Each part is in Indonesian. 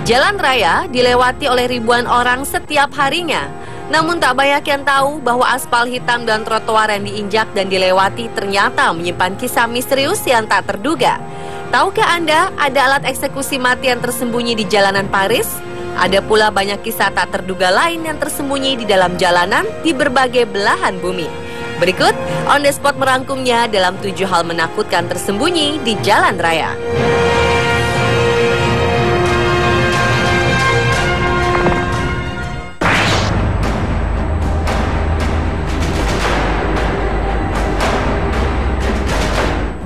Jalan raya dilewati oleh ribuan orang setiap harinya. Namun tak banyak yang tahu bahwa aspal hitam dan trotoar yang diinjak dan dilewati ternyata menyimpan kisah misterius yang tak terduga. Tahukah Anda ada alat eksekusi mati yang tersembunyi di jalanan Paris? Ada pula banyak kisah tak terduga lain yang tersembunyi di dalam jalanan di berbagai belahan bumi. Berikut On The Spot merangkumnya dalam 7 hal menakutkan tersembunyi di jalan raya.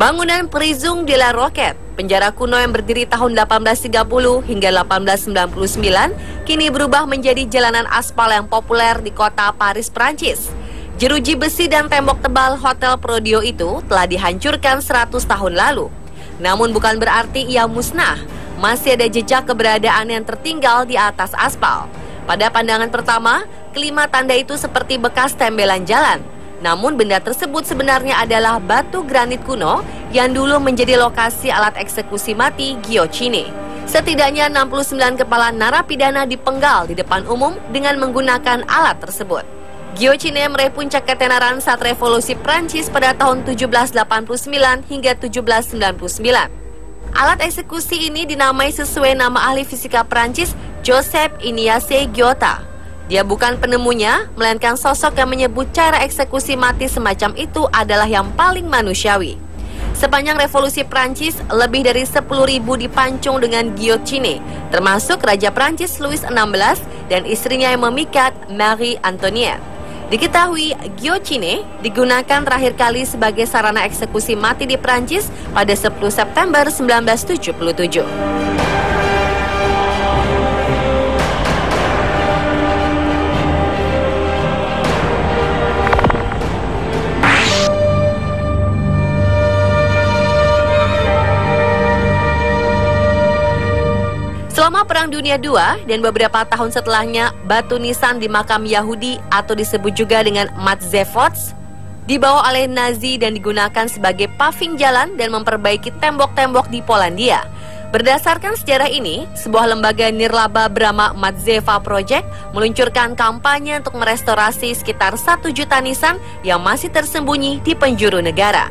Bangunan Prison de la Roquette, penjara kuno yang berdiri tahun 1830 hingga 1899, kini berubah menjadi jalanan aspal yang populer di kota Paris, Prancis. Jeruji besi dan tembok tebal Hotel Prodio itu telah dihancurkan 100 tahun lalu. Namun bukan berarti ia musnah, masih ada jejak keberadaan yang tertinggal di atas aspal. Pada pandangan pertama, kelima tanda itu seperti bekas tembelan jalan. Namun benda tersebut sebenarnya adalah batu granit kuno yang dulu menjadi lokasi alat eksekusi mati guillotine. Setidaknya 69 kepala narapidana dipenggal di depan umum dengan menggunakan alat tersebut. Guillotine meraih puncak ketenaran saat revolusi Prancis pada tahun 1789 hingga 1799. Alat eksekusi ini dinamai sesuai nama ahli fisika Prancis Joseph Ignace Guyotat. Dia bukan penemunya, melainkan sosok yang menyebut cara eksekusi mati semacam itu adalah yang paling manusiawi. Sepanjang revolusi Prancis, lebih dari 10.000 dipancung dengan guillotine, termasuk Raja Prancis Louis XVI dan istrinya yang memikat, Marie Antoinette. Diketahui, guillotine digunakan terakhir kali sebagai sarana eksekusi mati di Prancis pada 10 September 1977. Selama Perang Dunia II dan beberapa tahun setelahnya, batu nisan di makam Yahudi atau disebut juga dengan Matzefotz dibawa oleh Nazi dan digunakan sebagai paving jalan dan memperbaiki tembok-tembok di Polandia. Berdasarkan sejarah ini, sebuah lembaga nirlaba bernama Matzeva Project meluncurkan kampanye untuk merestorasi sekitar 1 juta nisan yang masih tersembunyi di penjuru negara.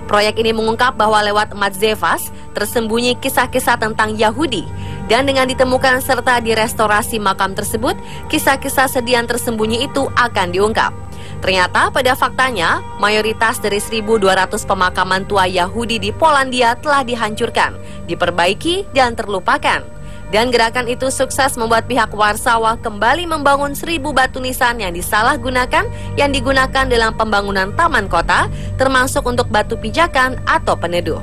Proyek ini mengungkap bahwa lewat Matzevas tersembunyi kisah-kisah tentang Yahudi, dan dengan ditemukan serta direstorasi makam tersebut, kisah-kisah sedih yang tersembunyi itu akan diungkap. Ternyata pada faktanya, mayoritas dari 1.200 pemakaman tua Yahudi di Polandia telah dihancurkan, diperbaiki, dan terlupakan. Dan gerakan itu sukses membuat pihak Warsawa kembali membangun 1.000 batu nisan yang disalahgunakan yang digunakan dalam pembangunan taman kota, termasuk untuk batu pijakan atau peneduh.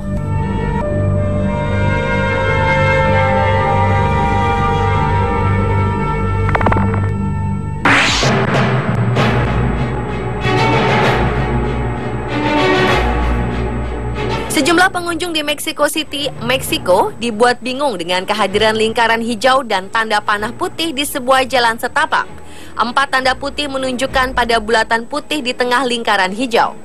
Sejumlah pengunjung di Mexico City, Meksiko dibuat bingung dengan kehadiran lingkaran hijau dan tanda panah putih di sebuah jalan setapak. 4 tanda putih menunjukkan pada bulatan putih di tengah lingkaran hijau.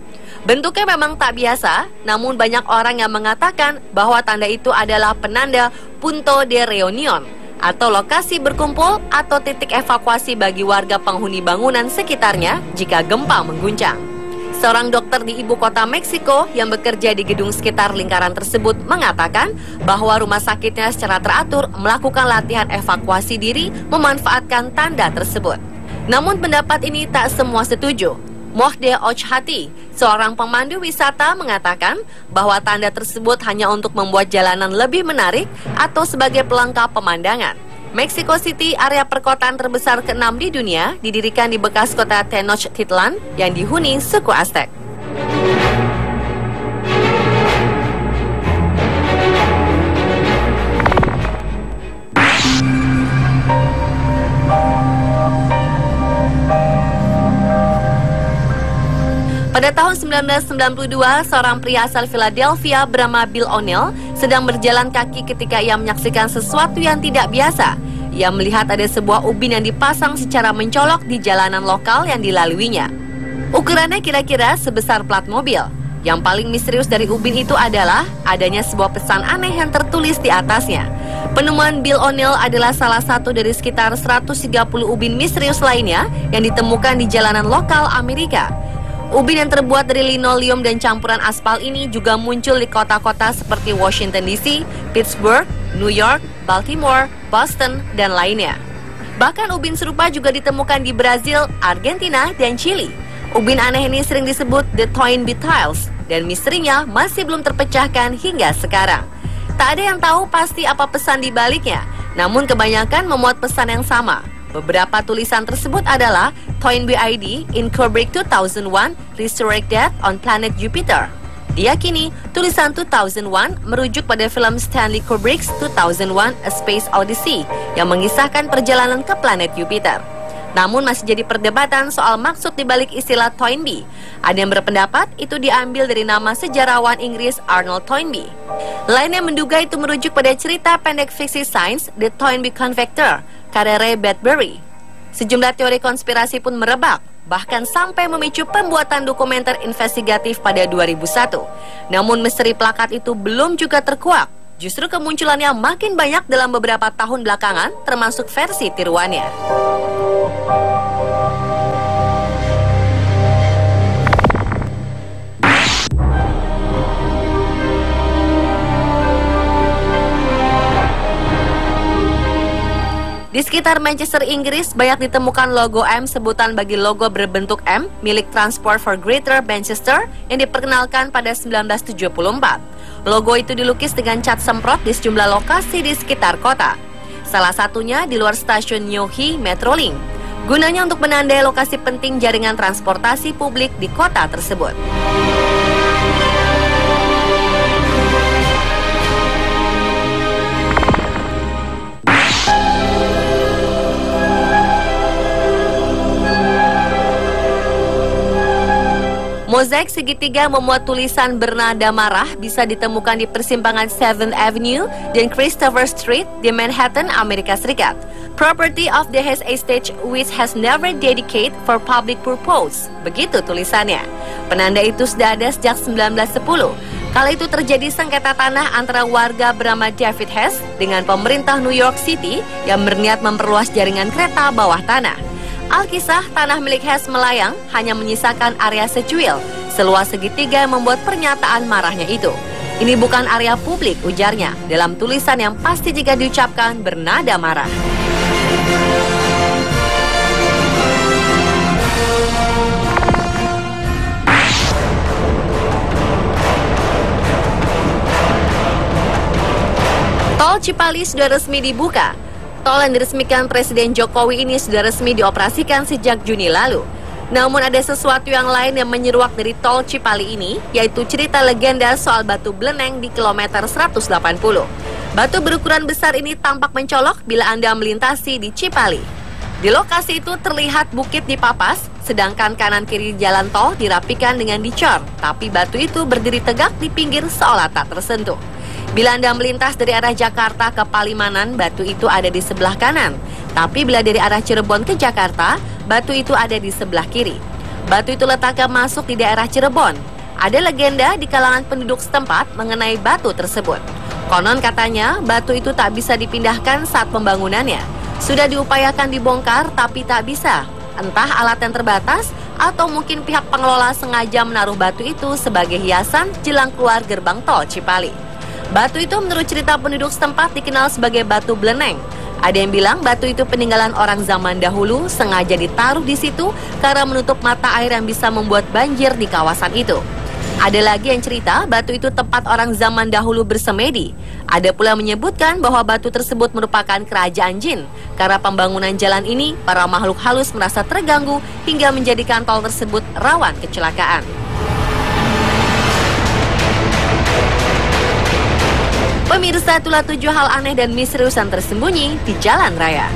Bentuknya memang tak biasa, namun banyak orang yang mengatakan bahwa tanda itu adalah penanda Punto de Reunión atau lokasi berkumpul atau titik evakuasi bagi warga penghuni bangunan sekitarnya jika gempa mengguncang. Seorang dokter di ibu kota Meksiko yang bekerja di gedung sekitar lingkaran tersebut mengatakan bahwa rumah sakitnya secara teratur melakukan latihan evakuasi diri memanfaatkan tanda tersebut. Namun pendapat ini tak semua setuju. Mohde Ochhati, seorang pemandu wisata, mengatakan bahwa tanda tersebut hanya untuk membuat jalanan lebih menarik atau sebagai pelengkap pemandangan. Mexico City, area perkotaan terbesar ke-6 di dunia, didirikan di bekas kota Tenochtitlan yang dihuni suku Aztec. Pada tahun 1992, seorang pria asal Philadelphia bernama Bill O'Neill sedang berjalan kaki ketika ia menyaksikan sesuatu yang tidak biasa. Ia melihat ada sebuah ubin yang dipasang secara mencolok di jalanan lokal yang dilaluinya. Ukurannya kira-kira sebesar plat mobil. Yang paling misterius dari ubin itu adalah adanya sebuah pesan aneh yang tertulis di atasnya. Penemuan Bill O'Neill adalah salah satu dari sekitar 130 ubin misterius lainnya yang ditemukan di jalanan lokal Amerika. Ubin yang terbuat dari linoleum dan campuran aspal ini juga muncul di kota-kota seperti Washington DC, Pittsburgh, New York, Baltimore, Boston, dan lainnya. Bahkan ubin serupa juga ditemukan di Brazil, Argentina, dan Chili. Ubin aneh ini sering disebut The Toynbee Tiles, dan misterinya masih belum terpecahkan hingga sekarang. Tak ada yang tahu pasti apa pesan di baliknya, namun kebanyakan memuat pesan yang sama. Beberapa tulisan tersebut adalah Toynbee ID in Kubrick 2001 Resurrected on Planet Jupiter. Diyakini tulisan 2001 merujuk pada film Stanley Kubrick's 2001 A Space Odyssey yang mengisahkan perjalanan ke planet Jupiter. Namun masih jadi perdebatan soal maksud dibalik istilah Toynbee. Ada yang berpendapat itu diambil dari nama sejarawan Inggris Arnold Toynbee. Lainnya menduga itu merujuk pada cerita pendek fiksi sains The Toynbee Convector, karya Ray Bradbury. Sejumlah teori konspirasi pun merebak, bahkan sampai memicu pembuatan dokumenter investigatif pada 2001. Namun misteri plakat itu belum juga terkuak. Justru kemunculannya makin banyak dalam beberapa tahun belakangan, termasuk versi tiruannya. Di sekitar Manchester, Inggris, banyak ditemukan logo M sebutan bagi logo berbentuk M milik Transport for Greater Manchester yang diperkenalkan pada 1974. Logo itu dilukis dengan cat semprot di sejumlah lokasi di sekitar kota. Salah satunya di luar stasiun Newquay Metrolink. Gunanya untuk menandai lokasi penting jaringan transportasi publik di kota tersebut. Mozaik segitiga memuat tulisan bernada marah bisa ditemukan di persimpangan 7th Avenue dan Christopher Street di Manhattan, Amerika Serikat. Property of the Hess Estate which has never dedicated for public purpose. Begitu tulisannya. Penanda itu sudah ada sejak 1910. Kala itu terjadi sengketa tanah antara warga bernama David Hess dengan pemerintah New York City yang berniat memperluas jaringan kereta bawah tanah. Alkisah, tanah milik Hess melayang hanya menyisakan area secuil, seluas segitiga yang membuat pernyataan marahnya itu. Ini bukan area publik, ujarnya, dalam tulisan yang pasti jika diucapkan bernada marah. Tol Cipali sudah resmi dibuka. Tol yang diresmikan Presiden Jokowi ini sudah resmi dioperasikan sejak Juni lalu. Namun ada sesuatu yang lain yang menyeruak dari Tol Cipali ini, yaitu cerita legenda soal batu beleneng di kilometer 180. Batu berukuran besar ini tampak mencolok bila Anda melintasi di Cipali. Di lokasi itu terlihat bukit dipapas, sedangkan kanan kiri jalan tol dirapikan dengan dicor, tapi batu itu berdiri tegak di pinggir seolah tak tersentuh. Bila Anda melintas dari arah Jakarta ke Palimanan, batu itu ada di sebelah kanan. Tapi bila dari arah Cirebon ke Jakarta, batu itu ada di sebelah kiri. Batu itu letaknya masuk di daerah Cirebon. Ada legenda di kalangan penduduk setempat mengenai batu tersebut. Konon katanya, batu itu tak bisa dipindahkan saat pembangunannya. Sudah diupayakan dibongkar, tapi tak bisa. Entah alat yang terbatas, atau mungkin pihak pengelola sengaja menaruh batu itu sebagai hiasan jelang keluar gerbang tol Cipali. Batu itu menurut cerita penduduk setempat dikenal sebagai batu beleneng. Ada yang bilang batu itu peninggalan orang zaman dahulu sengaja ditaruh di situ karena menutup mata air yang bisa membuat banjir di kawasan itu. Ada lagi yang cerita batu itu tempat orang zaman dahulu bersemedi. Ada pula yang menyebutkan bahwa batu tersebut merupakan kerajaan jin. Karena pembangunan jalan ini, para makhluk halus merasa terganggu hingga menjadikan tol tersebut rawan kecelakaan. Pemirsa, itulah 7 hal aneh dan misterius yang tersembunyi di jalan raya.